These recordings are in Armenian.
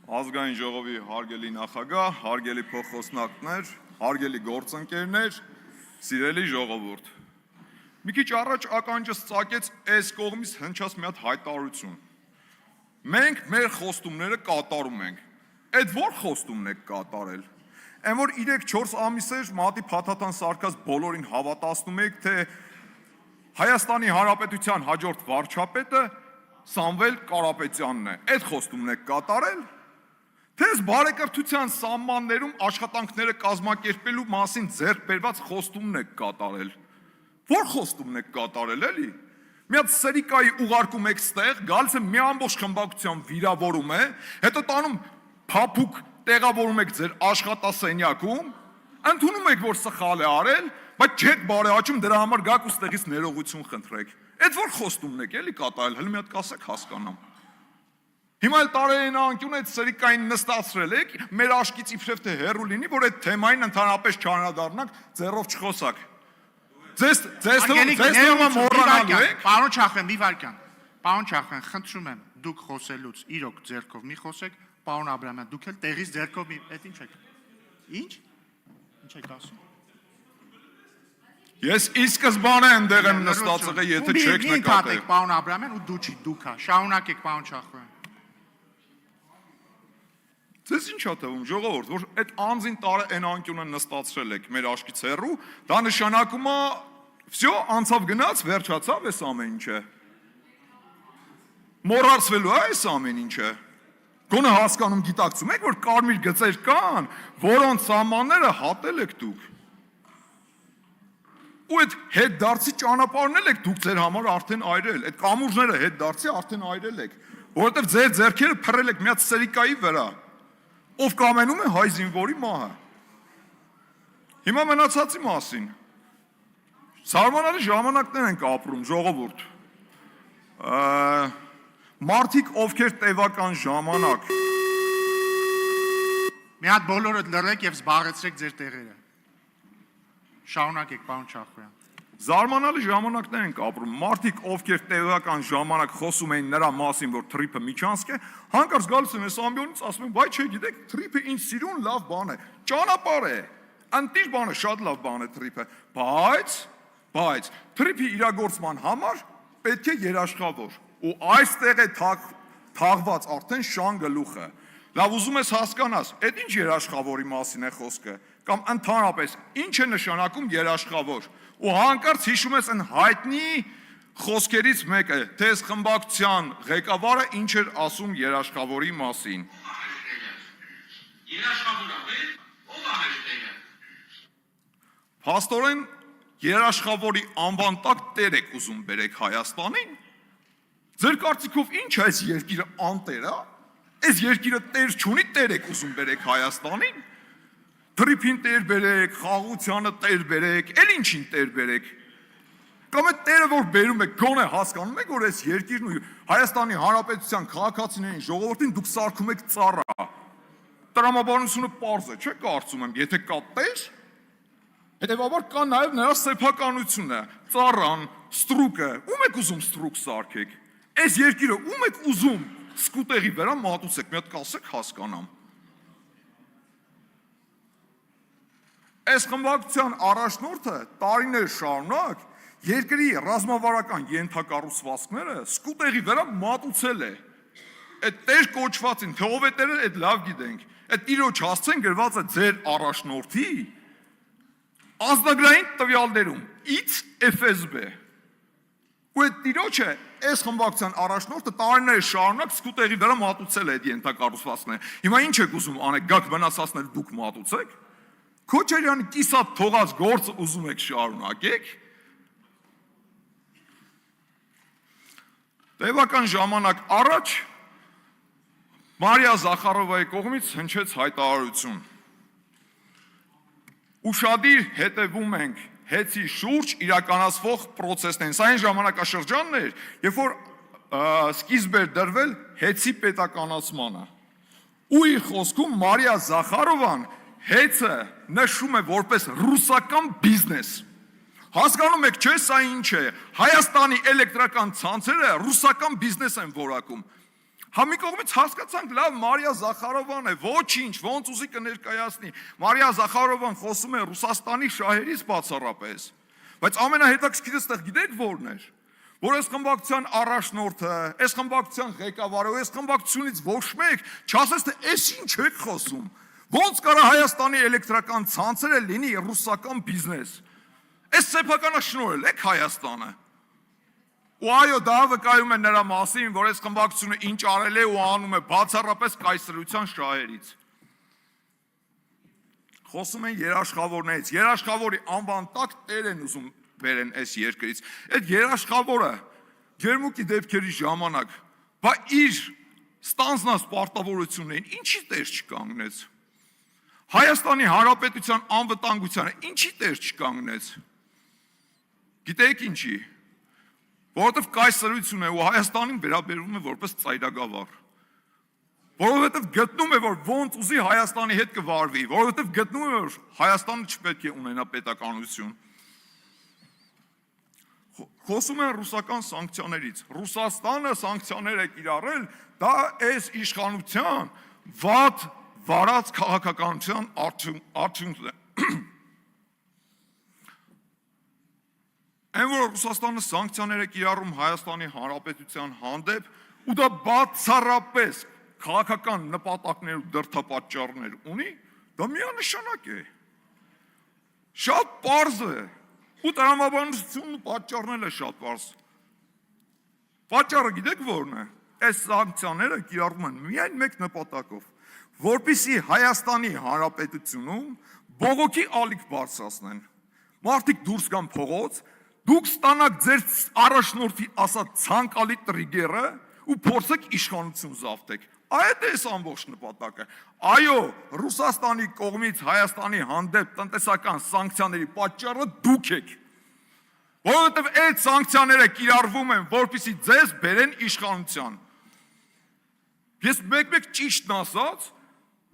Ազգային ժողովի հարգելի նախագահ, հարգելի փոխոսնակներ, հարգելի գործընկերներ, սիրելի ժողովուրդ։ Մի քիչ առաջ ականջս ծակեց այս կողմից հնչած մի հատ հայտարարություն։ Մենք մեր խոստումները կատարում ենք։ Այդ ո՞ր խոստումն եք կատարել։ Այն որ 3-4 ամիսեր մատի փաթաթան սարքած բոլորին հավատացնում եք, թե Հայաստանի Հանրապետության հաջորդ վարչապետը Սամվել Կարապետյանն է։ Այդ խոստումն եք կատարել։ Թեզ բարեկրթության սահմաններում աշխատանքները կազմակերպելու մասին ձեռք բերված խոստումն եք կատարել։ Ո՞ր խոստումն եք կատարել, էլի։ Մի հատ սրիկայի ուղարկում եք ստեղ, գալիս է մի ամբողջ խմբակցության վիրավորում է, հետո տանում փափուկ տեղավորում եք ձեր աշխատասենյակում, ընդունում եք, որ սխալ է արել, բայց չեք բարեհաճում դրա համար գաք ու ստեղից ներողություն խնդրեք։ Այդ ո՞ր խոստումն եք էլի կատարել, հələ մի հատ կասեք հասկանամ։ Հիմա էլ տարերին անկյուն այդ սրիկային նստացրել եք, մեր աշկից իբրև թե հեռու լինի, որ այդ թեմային ընդհանրապես չանդրադառնանք, ձեռով չխոսակ։ Ձեզ թվում մոռանալու եք։ Պարոն Չախվյան, մի վարքյան։ Պարոն Չախվյան, խնդրում եմ, դուք խոսելուց իրոք ձեռքով մի խոսեք, պարոն Աբրահամյան, դուք էլ տեղից ձեռքով մի, այդ ինչ եք։ Ինչ։ Ինչ եք ասում։ Ես ի սկզբանե այնտեղ եմ նստած եղել, եթե չեք նկատել։ Մի հատ եք, պարոն Աբրահամյան, ու դու չի, դուք հա։ Շարունակեք, պարոն Չախվյան։ Ձեզ ինչ է թվում, ժողովուրդ, որ այդ անձին տարը այն անկյունը նստացրել եք մեր աշկից հեռու, դա նշանակում է, վсё, անցավ գնաց, վերջացավ այս ամեն ինչը։ Մոռացվելու է այս ամեն ինչը։ Գոնե հասկանում գիտակցում եք, որ կարմիր գծեր կան, որոնց սահմանները հատել եք դուք։ Ու այդ հետդարձի ճանապարհն էլ եք դուք ձեր համար արդեն այրել, այդ կամուրջները հետդարձի արդեն այրել եք, որովհետև ձեր ձեռքերը փռել եք մի հատ սրիկայի վրա։ Ով կամենում է հայ զինվորի մահը։ Հիմա մնացածի մասին։ Զարմանալի ժամանակներ ենք ապրում, ժողովուրդ։ Մարդիկ, ովքեր տևական ժամանակ։ Մի հատ բոլորդ լռեք եւ զբաղեցրեք ձեր տեղերը։ Շարունակեք, պարոն Չախվյան։ Զարմանալի ժամանակներ ենք ապրում, մարդիկ, ովքեր տևական ժամանակ խոսում էին նրա մասին, որ թրիփը միջանցք է, հանկարծ գալիս են այս ամբիոնից ասում են, բայ չէ, գիտեք, թրիփը ինչ սիրուն լավ բան է, ճանապարհ է, անտիր բան է, շատ լավ բան է թրիփը, բայց թրիփի իրագործման համար պետք է երաշխավոր, ու այստեղ է թաղված արդեն շան գլուխը, լավ ուզում ես հասկանաս, այդ ինչ երաշխավորի մասին է խոսքը, կամ ընդհանրապես ինչ է նշանակում երաշխավոր, ու հանկարծ հիշում ես այն հայտնի խոսքերից մեկը, թե այս խմբակցության ղեկավարը ինչ էր ասում երաշխավորի մասին։ Փաստորեն երաշխավորի անվան տակ տեր եք ուզում բերեք Հայաստանին։ Ձեր կարծիքով ինչ է այս երկիրը անտեր է։ Այս երկիրը տեր չունի, տեր եք ուզում բերեք Հայաստանին։ Թրիփին տեր բերեք, խաղաղությանը տեր բերեք, էլ ինչին տեր բերեք։ Կամ այդ տերը որ բերում եք, գոնե հասկանում եք, որ այս երկիրն ու Հայաստանի Հանրապետության քաղաքացիներին, ժողովրդին դուք սարքում եք ծառա։ Տրամաբանությունը պարզ է, չէ՞ կարծում եմ, եթե կա տեր, հետևաբար կա նաև նրա սեփականությունը, ծառան, ստրուկը, ում եք ուզում ստրուկ սարքեք։ Այս երկիրը ում եք ուզում սկուտեղի վրա մատուցեք, մի հատ կասեք հասկանամ։ Այս խմբակցության առաջնորդը տարիներ շարունակ երկրի ռազմավարական ենթակառուցվածքները սկուտեղի վրա մատուցել է։ Այդ տեր կոչվածին, թե ով է տերը, այդ լավ գիտենք։ Այդ տիրոջ հասցեն գրված է ձեր առաջնորդի ազնագրային տվյալներում, ից FSB։ Ու այդ տիրոջը այս խմբակցության առաջնորդը տարիներ շարունակ սկուտեղի վրա մատուցել է այդ ենթակառուցվածքները։ Հիմա ինչ եք ուզում անեք, գաք վնասացնել դուք մատուցեք։ Քոչարյանի կիսատ թողած գործը ուզում եք շարունակեք։ Տևական ժամանակ առաջ Մարիա Զախարովայի կողմից հնչեց հայտարարություն։ Ուշադիր հետևում ենք հեցի շուրջ իրականացվող պրոցեսներին։ Սա այն ժամանակաշրջանն էր, երբ որ սկիզբ էր դրվել հեցի պետականացմանը։ Ու իր խոսքում Մարիա Զախարովան հեցը նշում է որպես ռուսական բիզնես։ Հասկանում եք, չէ՞ սա ինչ է։ Հայաստանի էլեկտրական ցանցերը ռուսական բիզնես են որակում։ Հա մի կողմից հասկացանք, լավ, Մարիա Զախարովան է, ոչինչ, ոնց ուզի կներկայացնի։ Մարիա Զախարովան խոսում է Ռուսաստանի շահերից բացառապես։ Բայց ամենահետաքրքիրը ստեղ գիտեք որն էր, որ այս խմբակցության առաջնորդը, այս խմբակցության ղեկավարը, այս խմբակցությունից ոչ մեկ չասես թե էս ինչ եք խոսում։ Ոնց կարա Հայաստանի էլեկտրական ցանցերը լինի ռուսական բիզնես։ Այս սեփականաշնորհել եք Հայաստանը։ Ու այո, դա վկայում է նրա մասին, որ այս խմբակցությունը ինչ արել է ու անում է բացառապես կայսրության շահերից։ Խոսում են երաշխավորներից, երաշխավորի անվան տակ տեր են ուզում բերեն այս երկրից։ Այդ երաշխավորը ջերմուկի դեպքերի ժամանակ, բա իր ստանձնած պարտավորություններին ինչի տեր չկանգնեց։ Հայաստանի Հանրապետության անվտանգությանը ինչի տեր չկանգնեց։ Գիտեք ինչի։ Որովհետև կայսրություն է ու Հայաստանին վերաբերվում է որպես ծայրագավառ։ Որովհետև գտնում է, որ ոնց ուզի Հայաստանի հետ կվարվի, որովհետև գտնում է, որ Հայաստանը չպետք է ունենա պետականություն։ Խոսում են ռուսական սանկցիաներից։ Ռուսաստանը սանկցիաներ է կիրառել, դա այս իշխանության վատ վարած քաղաքականության արդյունքն է։ Այն որ Ռուսաստանը սանկցիաներ է կիրառում Հայաստանի Հանրապետության հանդեպ ու դա բացառապես քաղաքական նպատակներ ու դրդապատճառներ ունի, դա միանշանակ է։ Շատ պարզ է։ Ու տրամաբանությունն ու պատճառն է շատ պարզ։ Պատճառը գիտեք որն է։ Այս սանկցիաները կիրառվում են միայն մեկ նպատակով, որպեսզի Հայաստանի Հանրապետությունում բողոքի ալիք բարձրացնեն։ Մարդիկ դուրս գան փողոց, դուք ստանաք ձեր առաջնորդի ասած ցանկալի տրիգերը ու փորձեք իշխանություն զավթեք։ Այդ է ամբողջ նպատակը։ Այո, Ռուսաստանի կողմից Հայաստանի հանդեպ տնտեսական սանկցիաների պատճառը դուք եք։ Որովհետև այդ սանկցիաները կիրառվում են, որպեսզի ձեզ բերեն իշխանության։ Ես մեկ-մեկ ճիշտն ասած,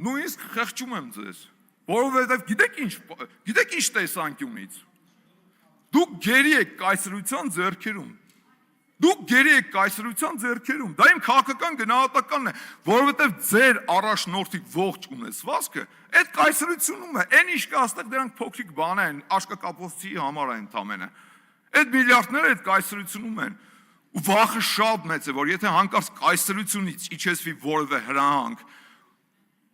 նույնիսկ խեղճում եմ ձեզ։ Որովհետև գիտեք ինչ տեսանկյունից։ Դուք գերի եք կայսրության ձեռքերում։ Դուք գերի եք կայսրության ձեռքերում։ Դա իմ քաղաքական գնահատականն է, որովհետև ձեր առաջնորդի ողջ ունեցվածքը այդ կայսրությունում է։ Այն ինչ կա աստեղ դրանք փոքրիկ բան են, աշկակապոցի համար են ընդամենը։ Այդ միլիարդները այդ կայսրությունում են։ Ու վախը շատ մեծ է, որ եթե հանկարծ կայսրությունից իջեցվի որևէ հրահանգ,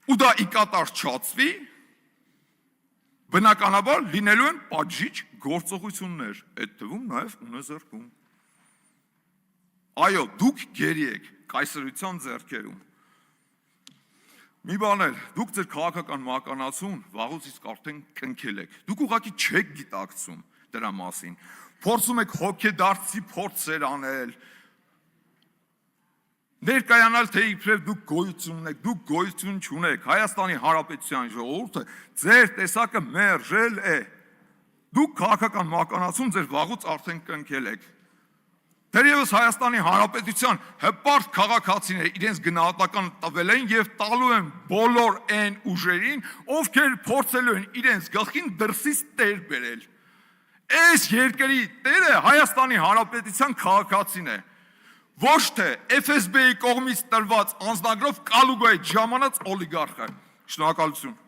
ու դա ի կատար չածվի, բնականաբար լինելու են պատժիչ գործողություններ, այդ թվում նաև ունեզրկում։ Այո, դուք գերի եք կայսրության ձեռքերում։ Մի բան էլ, դուք ձեր քաղաքական մականացուն վաղուց իսկ արդեն կնքել եք։ Դուք ուղղակի չեք գիտակցում դրա մասին։ Փորձում եք հոգեդարձի փորձեր անել, ներկայանալ թե իբրև դուք գոյություն ունեք, դուք գոյություն չունեք, Հայաստանի Հանրապետության ժողովուրդը ձեր տեսակը մերժել է։ Դուք քաղաքական մականացում ձեր վաղուց արդեն կնքել եք։ Դեռևս Հայաստանի Հանրապետության հպարտ քաղաքացիները իրենց գնահատական տվել են եւ տալու են բոլոր այն ուժերին, ովքեր փորձելու են իրենց գլխին դրսից տեր բերել։ Այս երկրի տերը Հայաստանի Հանրապետության քաղաքացին է։ Ոչ թե FSB-ի կողմից տրված անձնագրով կալուգայի ժամանած օլիգարխը։ Շնորհակալություն։